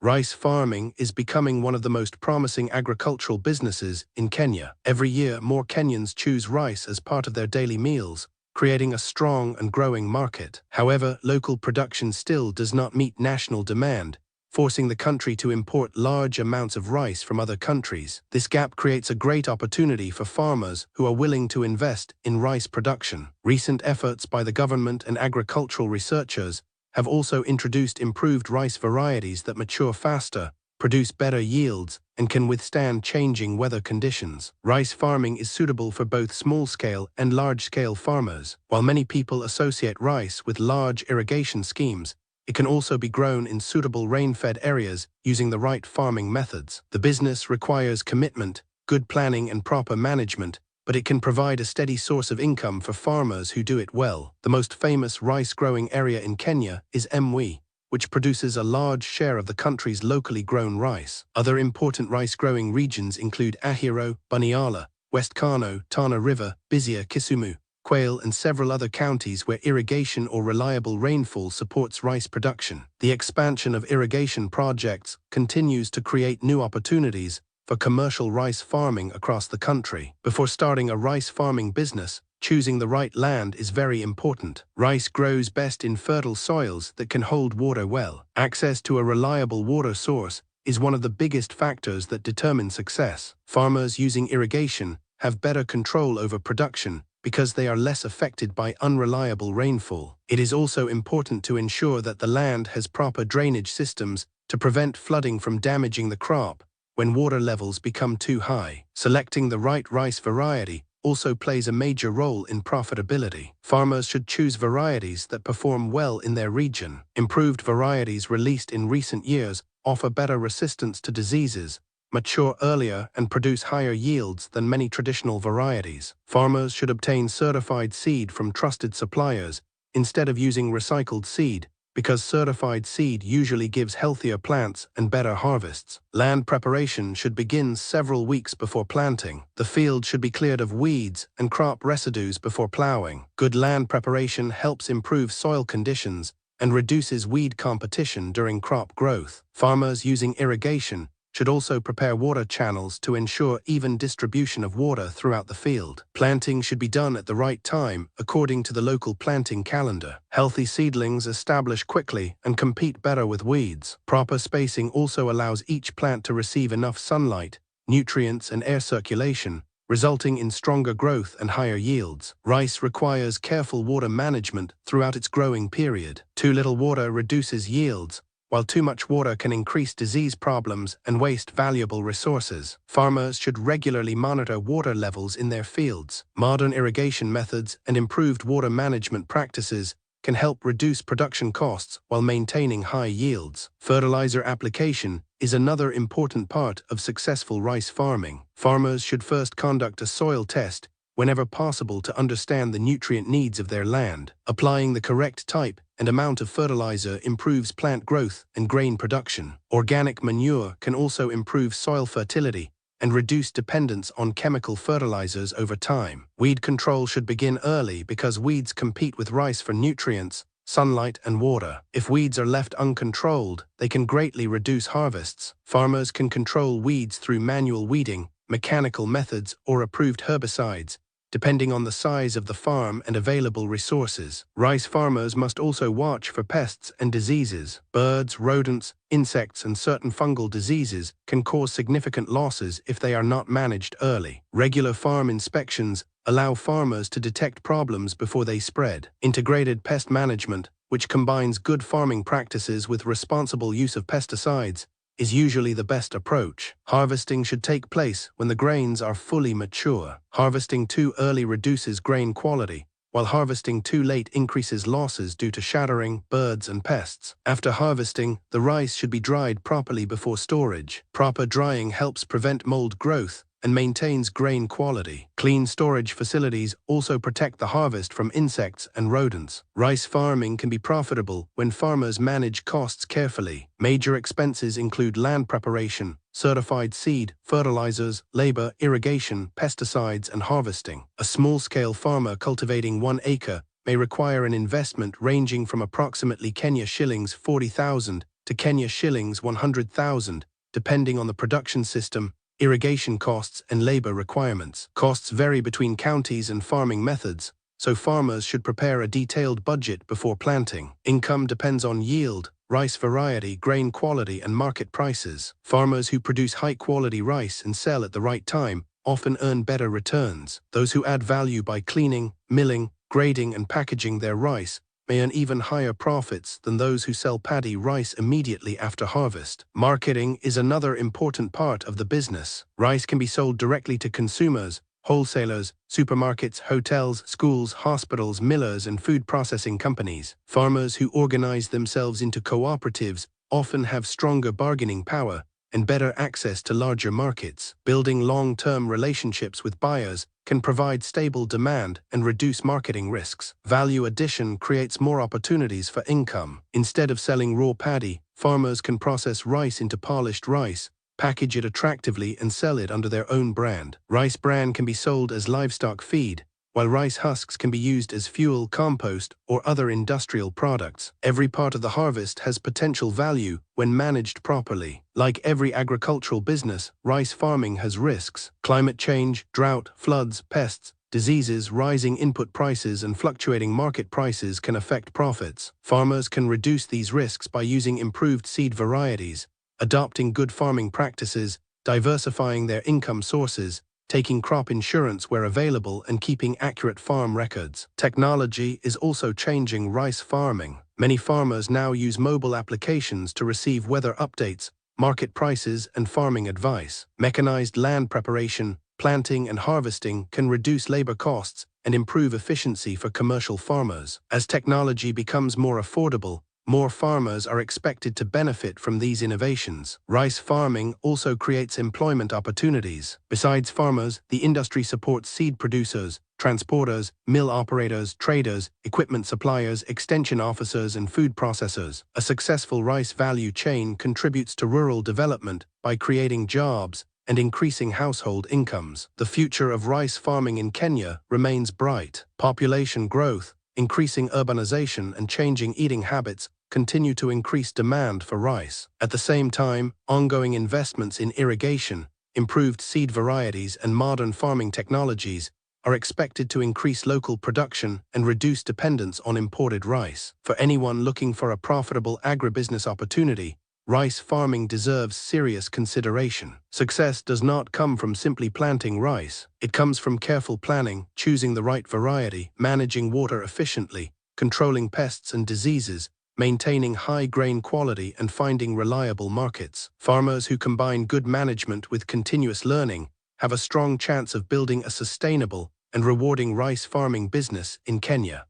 Rice farming is becoming one of the most promising agricultural businesses in Kenya. Every year, more Kenyans choose rice as part of their daily meals, creating a strong and growing market. However, local production still does not meet national demand, forcing the country to import large amounts of rice from other countries. This gap creates a great opportunity for farmers who are willing to invest in rice production. Recent efforts by the government and agricultural researchers have also introduced improved rice varieties that mature faster, produce better yields, and can withstand changing weather conditions. Rice farming is suitable for both small-scale and large-scale farmers. While many people associate rice with large irrigation schemes, it can also be grown in suitable rain-fed areas using the right farming methods. The business requires commitment, good planning, and proper management, but it can provide a steady source of income for farmers who do it well. The most famous rice-growing area in Kenya is Embu, which produces a large share of the country's locally grown rice. Other important rice-growing regions include Ahero, Buniala, West Kano, Tana River, Busia, Kisumu, Kwale, and several other counties where irrigation or reliable rainfall supports rice production. The expansion of irrigation projects continues to create new opportunities for commercial rice farming across the country. Before starting a rice farming business, choosing the right land is very important. Rice grows best in fertile soils that can hold water well. Access to a reliable water source is one of the biggest factors that determine success. Farmers using irrigation have better control over production because they are less affected by unreliable rainfall. It is also important to ensure that the land has proper drainage systems to prevent flooding from damaging the crop when water levels become too high. Selecting the right rice variety also plays a major role in profitability. Farmers should choose varieties that perform well in their region. Improved varieties released in recent years offer better resistance to diseases, mature earlier, and produce higher yields than many traditional varieties. Farmers should obtain certified seed from trusted suppliers instead of using recycled seed, because certified seed usually gives healthier plants and better harvests. Land preparation should begin several weeks before planting. The field should be cleared of weeds and crop residues before plowing. Good land preparation helps improve soil conditions and reduces weed competition during crop growth. Farmers using irrigation should also prepare water channels to ensure even distribution of water throughout the field. Planting should be done at the right time according to the local planting calendar. Healthy seedlings establish quickly and compete better with weeds. Proper spacing also allows each plant to receive enough sunlight, nutrients, and air circulation, resulting in stronger growth and higher yields. Rice requires careful water management throughout its growing period. Too little water reduces yields, while too much water can increase disease problems and waste valuable resources. Farmers should regularly monitor water levels in their fields. Modern irrigation methods and improved water management practices can help reduce production costs while maintaining high yields. Fertilizer application is another important part of successful rice farming. Farmers should first conduct a soil test whenever possible to understand the nutrient needs of their land. Applying the correct type and amount of fertilizer improves plant growth and grain production. Organic manure can also improve soil fertility and reduce dependence on chemical fertilizers over time. Weed control should begin early because weeds compete with rice for nutrients, sunlight, and water. If weeds are left uncontrolled, they can greatly reduce harvests. Farmers can control weeds through manual weeding, mechanical methods, or approved herbicides, depending on the size of the farm and available resources. Rice farmers must also watch for pests and diseases. Birds, rodents, insects, and certain fungal diseases can cause significant losses if they are not managed early. Regular farm inspections allow farmers to detect problems before they spread. Integrated pest management, which combines good farming practices with responsible use of pesticides, is usually the best approach. Harvesting should take place when the grains are fully mature. Harvesting too early reduces grain quality, while harvesting too late increases losses due to shattering, birds, and pests. After harvesting, the rice should be dried properly before storage. Proper drying helps prevent mold growth and maintains grain quality. Clean storage facilities also protect the harvest from insects and rodents. Rice farming can be profitable when farmers manage costs carefully. Major expenses include land preparation, certified seed, fertilizers, labor, irrigation, pesticides, and harvesting. A small-scale farmer cultivating 1 acre may require an investment ranging from approximately Kenya shillings 40,000 to Kenya shillings 100,000, depending on the production system, irrigation costs, and labor requirements. Costs vary between counties and farming methods, so farmers should prepare a detailed budget before planting. Income depends on yield, rice variety, grain quality, and market prices. Farmers who produce high-quality rice and sell at the right time often earn better returns. Those who add value by cleaning, milling, grading, and packaging their rice may earn even higher profits than those who sell paddy rice immediately after harvest. Marketing is another important part of the business. Rice can be sold directly to consumers, wholesalers, supermarkets, hotels, schools, hospitals, millers, and food processing companies. Farmers who organize themselves into cooperatives often have stronger bargaining power and better access to larger markets. Building long-term relationships with buyers can provide stable demand and reduce marketing risks. Value addition creates more opportunities for income. Instead of selling raw paddy, farmers can process rice into polished rice, package it attractively, and sell it under their own brand. Rice bran can be sold as livestock feed, while rice husks can be used as fuel, compost, or other industrial products. Every part of the harvest has potential value when managed properly. Like every agricultural business, rice farming has risks. Climate change, drought, floods, pests, diseases, rising input prices, and fluctuating market prices can affect profits. Farmers can reduce these risks by using improved seed varieties, adopting good farming practices, diversifying their income sources, taking crop insurance where available, and keeping accurate farm records. Technology is also changing rice farming. Many farmers now use mobile applications to receive weather updates, market prices, and farming advice. Mechanized land preparation, planting, and harvesting can reduce labor costs and improve efficiency for commercial farmers. As technology becomes more affordable, more farmers are expected to benefit from these innovations. Rice farming also creates employment opportunities. Besides farmers, the industry supports seed producers, transporters, mill operators, traders, equipment suppliers, extension officers, and food processors. A successful rice value chain contributes to rural development by creating jobs and increasing household incomes. The future of rice farming in Kenya remains bright. Population growth, increasing urbanization, and changing eating habits continue to increase demand for rice. At the same time, ongoing investments in irrigation, improved seed varieties, and modern farming technologies are expected to increase local production and reduce dependence on imported rice. For anyone looking for a profitable agribusiness opportunity, rice farming deserves serious consideration. Success does not come from simply planting rice. It comes from careful planning, choosing the right variety, managing water efficiently, controlling pests and diseases, maintaining high grain quality, and finding reliable markets. Farmers who combine good management with continuous learning have a strong chance of building a sustainable and rewarding rice farming business in Kenya.